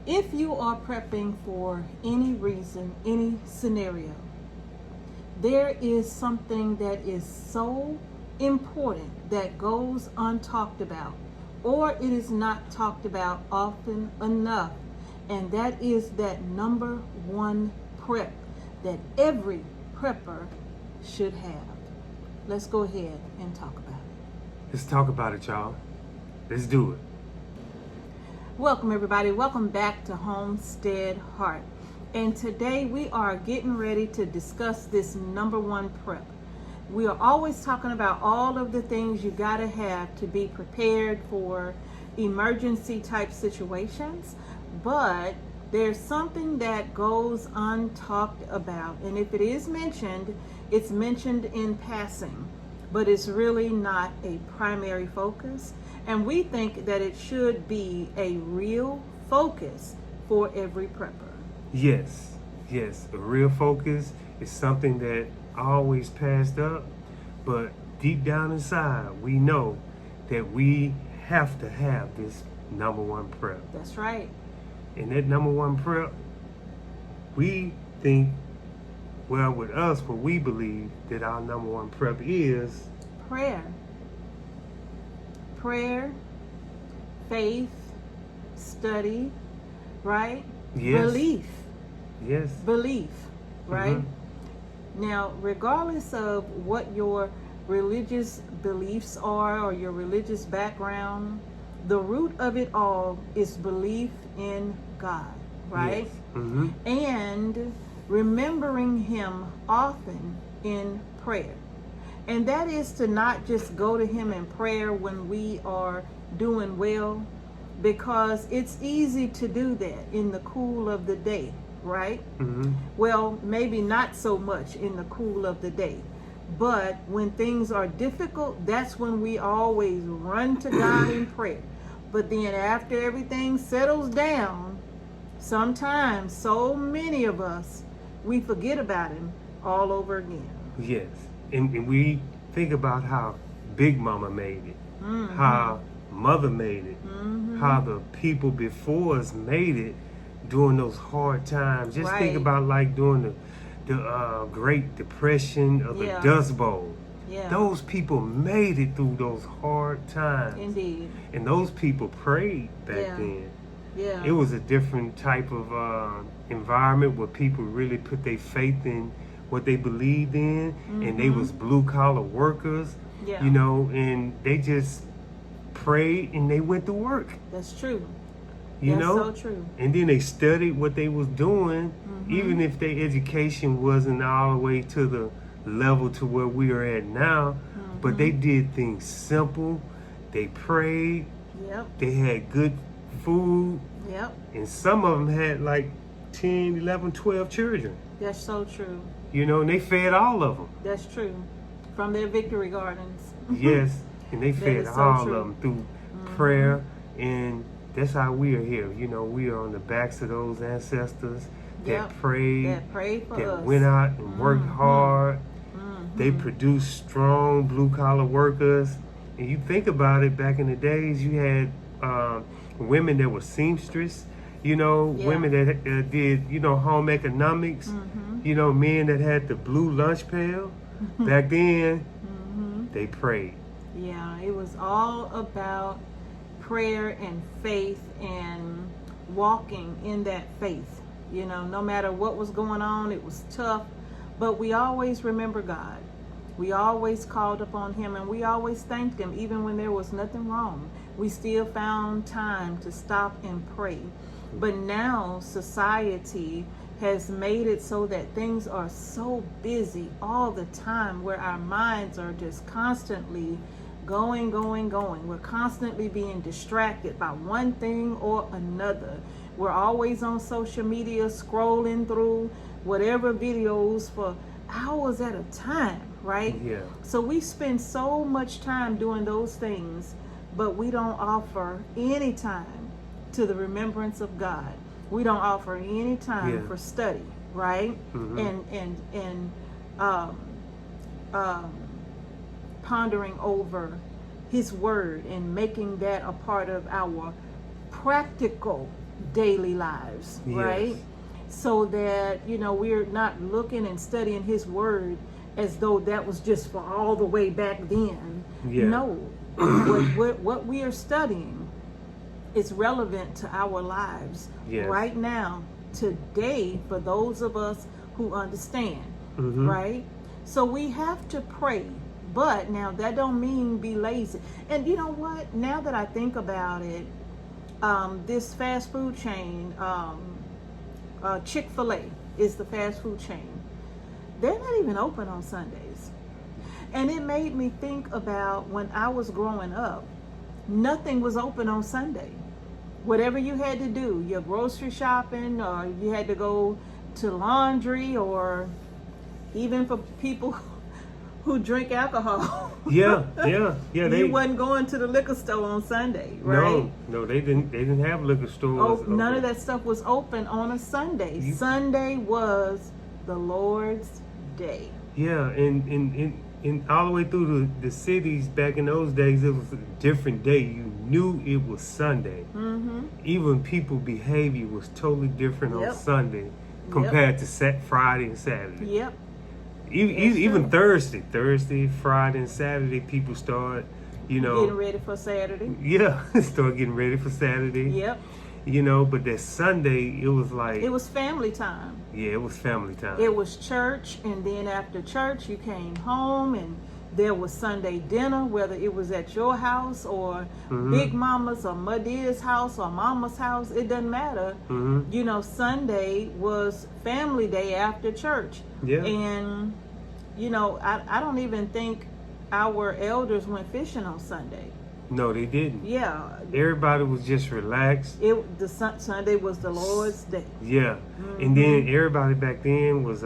If you are prepping for any reason, any scenario, there is something that is so important that goes untalked about, or it is not talked about often enough, and that is that number one prep that every prepper should have. Let's go ahead and talk about it. Let's talk about it, y'all. Let's do it. Welcome, everybody. Welcome back to Homestead Heart. And today we are getting ready to discuss this number one prep. We are always talking about all of the things you got to have to be prepared for emergency type situations, but there's something that goes untalked about. And if it is mentioned, it's mentioned in passing, but it's really not a primary focus. And we think that it should be a real focus for every prepper. Yes. A real focus is something that always passed up, but deep down inside, we know that we have to have this number one prep. That's right. And that number one prep, we think, well, with us, what we believe that our number one prep is prayer, faith, study, right? Yes. Belief, right? Now, regardless of what your religious beliefs are or your religious background, the root of it all is belief in God, right? Yes. And remembering Him often in prayer. And that is to not just go to Him in prayer when we are doing well, because it's easy to do that in the cool of the day, right? Well, maybe not so much in the cool of the day, but when things are difficult, that's when we always run to God in prayer. But then after everything settles down, sometimes so many of us, we forget about Him all over again. Yes. And we think about how Big Mama made it, how Mother made it, how the people before us made it during those hard times. Just think about like during the Great Depression or the Dust Bowl. Yeah. Those people made it through those hard times. Indeed. And those people prayed back then. Yeah. It was a different type of environment where people really put their faith in what they believed in, and they was blue collar workers, you know, and they just prayed and they went to work. That's true. You know? So true. And then they studied what they was doing, even if their education wasn't all the way to the level to where we are at now, but they did things simple. They prayed. Yep. They had good food. Yep. And some of them had like 10, 11, 12 children. That's so true. You know, and they fed all of them. That's true. From their victory gardens. Yes, and they fed so all true. of them through prayer, and that's how we are here. You know, we are on the backs of those ancestors that prayed, for that us. went out and worked hard. They produced strong blue-collar workers. And you think about it, back in the days, you had women that were seamstress, you know, women that did, you know, home economics, you know, men that had the blue lunch pail. Back then, they prayed. Yeah, it was all about prayer and faith and walking in that faith. You know, no matter what was going on, it was tough, but we always remember God. We always called upon Him, and we always thanked Him, even when there was nothing wrong. We still found time to stop and pray. But now society has made it so that things are so busy all the time, where our minds are just constantly going. We're constantly being distracted by one thing or another. We're always on social media scrolling through whatever videos for hours at a time, right? Yeah. So we spend so much time doing those things, but we don't offer any time to the remembrance of God. We don't offer any time for study, right? And pondering over His Word and making that a part of our practical daily lives, Yes. right? So that, we're not looking and studying his word as though that was just for all the way back then. Yeah. No. what we are studying is relevant to our lives Yes. right now, today, for those of us who understand, right? So we have to pray. But now that don't mean be lazy. And you know what? Now that I think about it, this fast food chain, Chick-fil-A is the fast food chain. They're not even open on Sundays. And it made me think about when I was growing up, nothing was open on Sunday. Whatever you had to do, your grocery shopping, or you had to go to laundry, or even for people who drink alcohol. Yeah. You wasn't going to the liquor store on Sunday, right? No, they didn't have liquor stores. Oh, none of that stuff was open on a Sunday. Sunday was the Lord's day. Yeah, and all the way through the cities back in those days, it was a different day. You knew it was Sunday. Even people's behavior was totally different on Sunday compared to Friday and Saturday. Yep. Even Thursday, Friday, and Saturday, people start, getting ready for Saturday. Yeah, start getting ready for Saturday. Yep. But that Sunday, it was like... It was family time. Yeah, it was family time. It was church, and then after church, you came home, and there was Sunday dinner, whether it was at your house or Big Mama's or Madia's house or Mama's house. It doesn't matter. Sunday was family day after church. Yeah. And, I don't even think our elders went fishing on Sunday. No, they didn't. Yeah. Everybody was just relaxed. Sunday was the Lord's day. Yeah. And then everybody back then was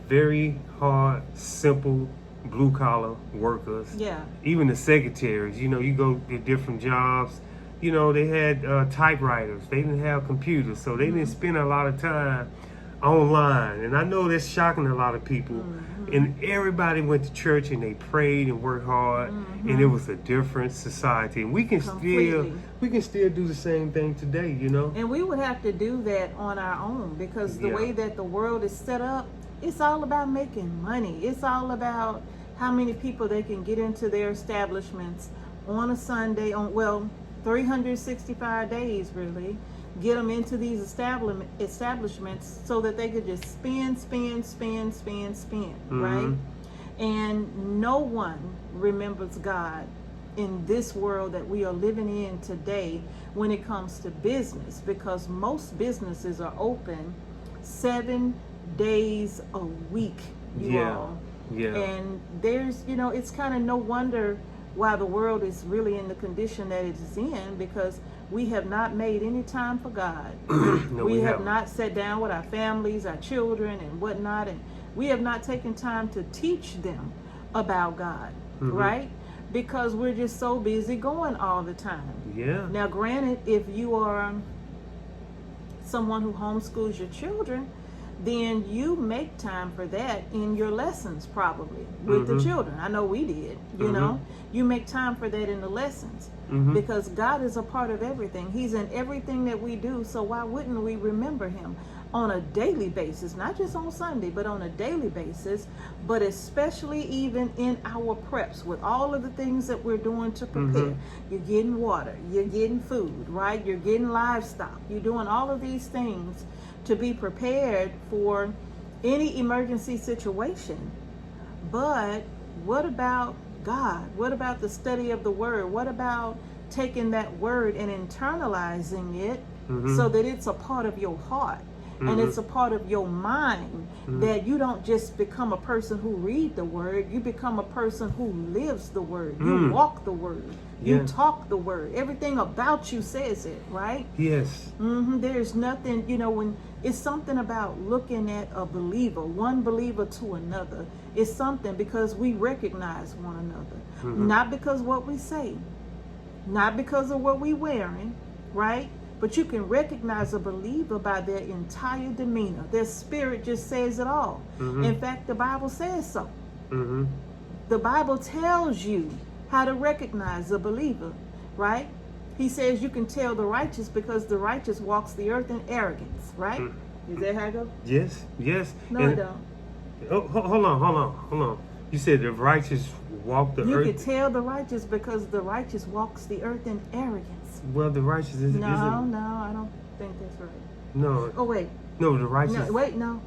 very hard, simple, blue-collar workers. Yeah. Even the secretaries, you go to different jobs, they had typewriters. They didn't have computers, so they didn't spend a lot of time online. And I know that's shocking to a lot of people. And everybody went to church and they prayed and worked hard, and it was a different society. And we can still do the same thing today, And we would have to do that on our own, because the way that the world is set up, it's all about making money. It's all about how many people they can get into their establishments on a Sunday, 365 days really. Get them into these establishments so that they could just spend, right? And no one remembers God in this world that we are living in today when it comes to business, because most businesses are open 7 days a week, all. Yeah. And there's, it's kind of no wonder why the world is really in the condition that it is in, because we have not made any time for God. No, we have haven't. not sat down with our families, our children, and whatnot, and we have not taken time to teach them about God, right? Because we're just so busy going all the time. Yeah. Now, granted, if you are someone who homeschools your children, then you make time for that in your lessons, probably with the children. I know we did. You make time for that in the lessons, because God is a part of everything. He's in everything that we do. So why wouldn't we remember him on a daily basis, not just on Sunday, but on a daily basis, but especially even in our preps with all of the things that we're doing to prepare. You're getting water, you're getting food, right? You're getting livestock. You're doing all of these things to be prepared for any emergency situation. But what about God? What about the study of the word? What about taking that word and internalizing it so that it's a part of your heart and it's a part of your mind, that you don't just become a person who read the word, you become a person who lives the word. You walk the word. You talk the word. Everything about you says it, right? Yes. There's nothing, when it's something about looking at a believer, one believer to another. It's something because we recognize one another. Not because what we say, not because of what we wearing, right? But you can recognize a believer by their entire demeanor. Their spirit just says it all. In fact, the Bible says so. The Bible tells you how to recognize a believer, right? He says you can tell the righteous because the righteous walks the earth in arrogance, right? Is that how it goes? Yes, yes. No, And- it don't. Oh, hold on. You said the righteous walk the You earth. can tell the righteous because the righteous walks the earth in arrogance. Well, the righteous No, isn't. I don't think that's right. No, Oh, wait. no, the righteous. No, wait, no.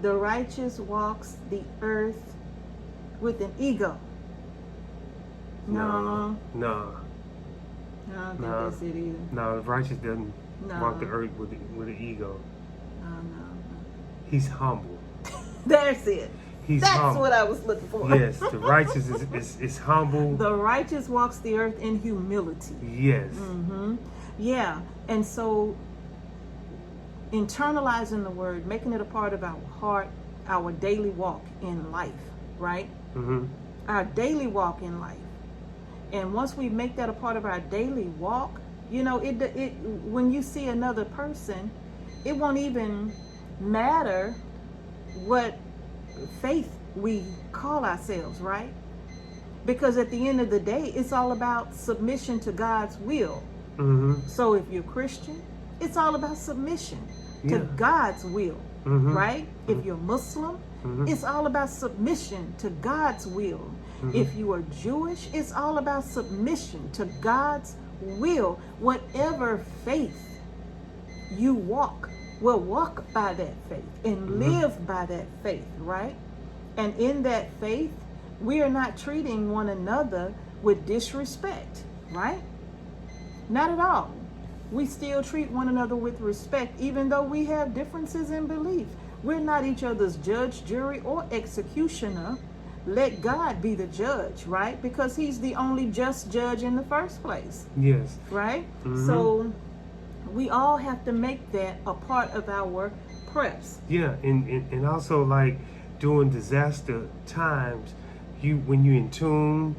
The righteous walks the earth with an ego. No. No, I don't think No. that's it either. no, the righteous doesn't No. walk the earth with an ego. No. He's humble. That's it. He's That's humble. what I was looking for. Yes, the righteous is humble. The righteous walks the earth in humility. Yes. Yeah. And so internalizing the word, making it a part of our heart, our daily walk in life, right? Mm-hmm. Our daily walk in life. And once we make that a part of our daily walk, you know, it when you see another person, it won't even matter what faith we call ourselves, right? Because at the end of the day, it's all about submission to God's will. Mm-hmm. So if you're Christian, it's all about submission to Yeah. God's will, Mhm. right? If you're Muslim, it's all about submission to God's will. If you are Jewish, it's all about submission to God's will. Whatever faith you walk, will walk by that faith and live by that faith, right? And in that faith, we are not treating one another with disrespect, right? Not at all. We still treat one another with respect, even though we have differences in belief. We're not each other's judge, jury, or executioner. Let God be the judge, right? Because he's the only just judge in the first place, Yes. right? So we all have to make that a part of our preps. Yeah, and also like during disaster times, when you're in tune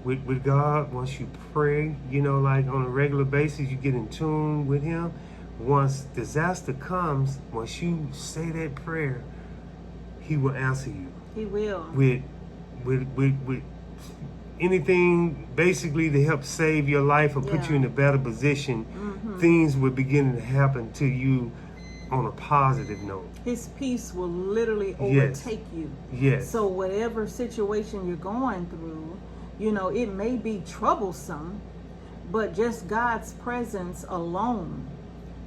with God, once you pray, you know, like on a regular basis, you get in tune with Him. Once disaster comes, once you say that prayer, He will answer you He will. with anything basically to help save your life or put you in a better position. Things will begin to happen to you on a positive note. His peace will literally Yes. overtake you. Yes. So whatever situation you're going through, you know, it may be troublesome, but just God's presence alone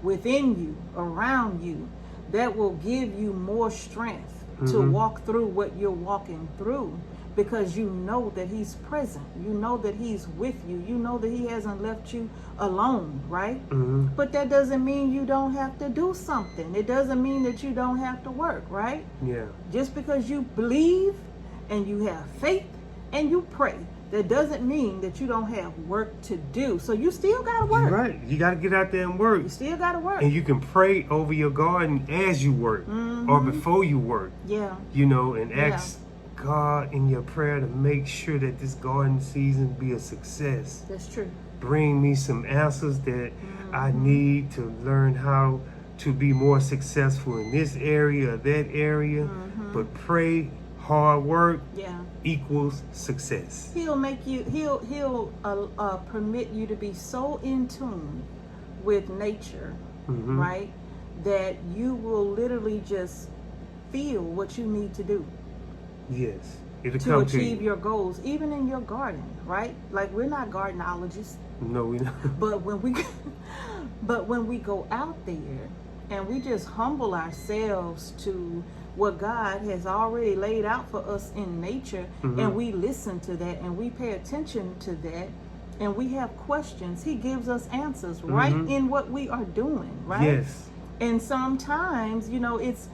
within you, around you, that will give you more strength to walk through what you're walking through, because you know that He's present. You know that He's with you. You know that He hasn't left you alone, right? But that doesn't mean you don't have to do something. It doesn't mean that you don't have to work, right? Yeah. Just because you believe and you have faith and you pray, that doesn't mean that you don't have work to do. So you still gotta work. You're right. You got to get out there and work. You still gotta work. And you can pray over your garden as you work or before you work, Yeah. you know, and Yeah. ask God in your prayer to make sure that this garden season be a success. That's true. Bring me some answers that I need to learn how to be more successful in this area or that area. But pray, hard work Yeah. equals success. He'll make you. He'll permit you to be so in tune with nature, right, that you will literally just feel what you need to do Yes. It'll to come achieve to you. your goals, even in your garden, right? Like, we're not gardenologists, No, we not. but when we go out there and we just humble ourselves to what God has already laid out for us in nature, and we listen to that and we pay attention to that, and we have questions, He gives us answers right in what we are doing, right? Yes. And sometimes, you know, it's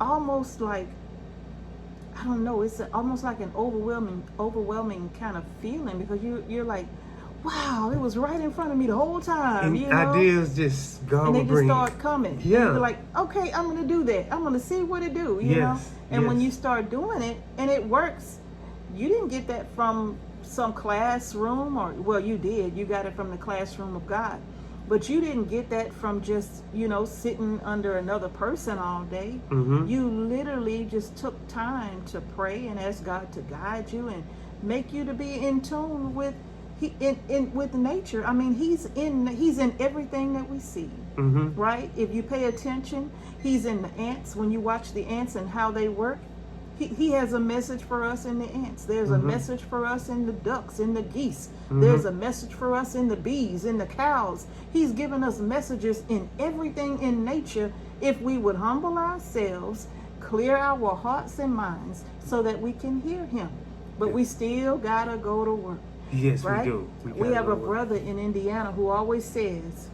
almost like, I don't know, it's almost like an overwhelming kind of feeling, because you're like, wow, it was right in front of me the whole time, And you know? ideas just God And they will just bring. start coming. Yeah. And you're like, okay, I'm gonna do that. I'm gonna see what it do, you know? Yes, And when yes. you start doing it and it works, you didn't get that from some classroom, or, well, you did. You got it from the classroom of God. But you didn't get that from just, you know, sitting under another person all day. You literally just took time to pray and ask God to guide you and make you to be in tune with he in with nature. I mean, he's in everything that we see. Mm-hmm. Right? If you pay attention, he's in the ants. When you watch the ants and how they work, he has a message for us in the ants. There's a message for us in the ducks, in the geese. There's a message for us in the bees, in the cows. He's given us messages in everything in nature if we would humble ourselves, clear our hearts and minds so that we can hear him. But we still gotta go to work. Yes, right? we do. We have a brother in Indiana who always says,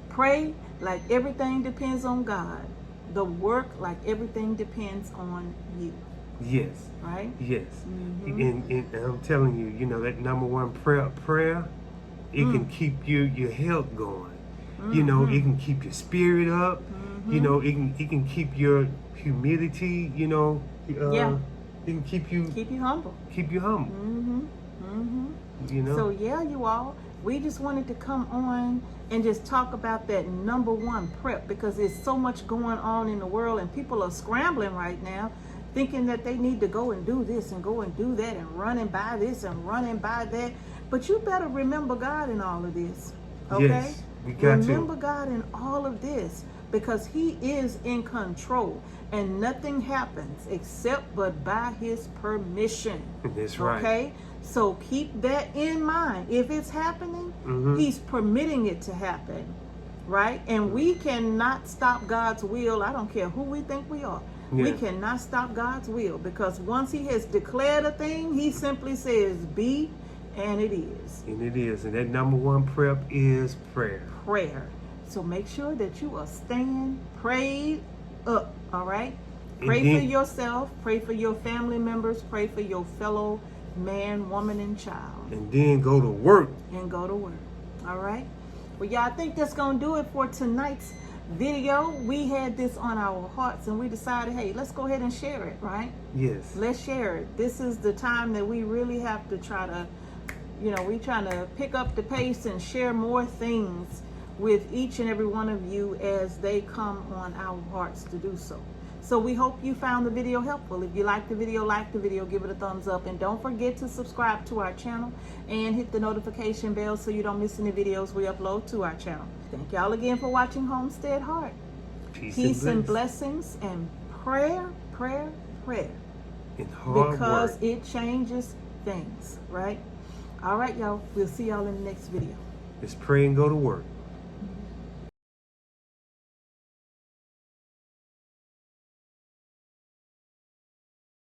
pray like everything depends on God. The work like everything depends on you. Yes. Right? Yes. And I'm telling you, you know, that number one prayer, it can keep your health going. You know, it can keep your spirit up. You know, it can keep your humility, you know. It can keep you humble. Keep you humble. You know. So yeah, you all, we just wanted to come on and just talk about that number one prep, because there's so much going on in the world and people are scrambling right now thinking that they need to go and do this and go and do that and run and buy this and run and buy that. But you better remember God in all of this. Okay? Yes, we got remember God in all of this, because he is in control and nothing happens except but by his permission. That's right. Okay? So keep that in mind. If it's happening, he's permitting it to happen, right? And we cannot stop God's will. I don't care who we think we are. We cannot stop God's will, because once he has declared a thing, he simply says, be, and it is. And it is. And that number one prep is prayer. Prayer. So make sure that you are staying prayed up, all right? Pray for yourself, pray for your family members, pray for your fellow man, woman, and child. And then go to work. And go to work. All right? Well, y'all, I think that's going to do it for tonight's video. We had this on our hearts and we decided, hey, let's go ahead and share it, right? Yes. Let's share it. This is the time that we really have to try to, you know, we're trying to pick up the pace and share more things with each and every one of you as they come on our hearts to do so. So we hope you found the video helpful. If you like the video, give it a thumbs up. And don't forget to subscribe to our channel and hit the notification bell so you don't miss any videos we upload to our channel. Thank y'all again for watching Homestead Heart. Peace and blessings and prayer. And hard because work. it changes things, right? All right, y'all. We'll see y'all in the next video. Let's pray and go to work.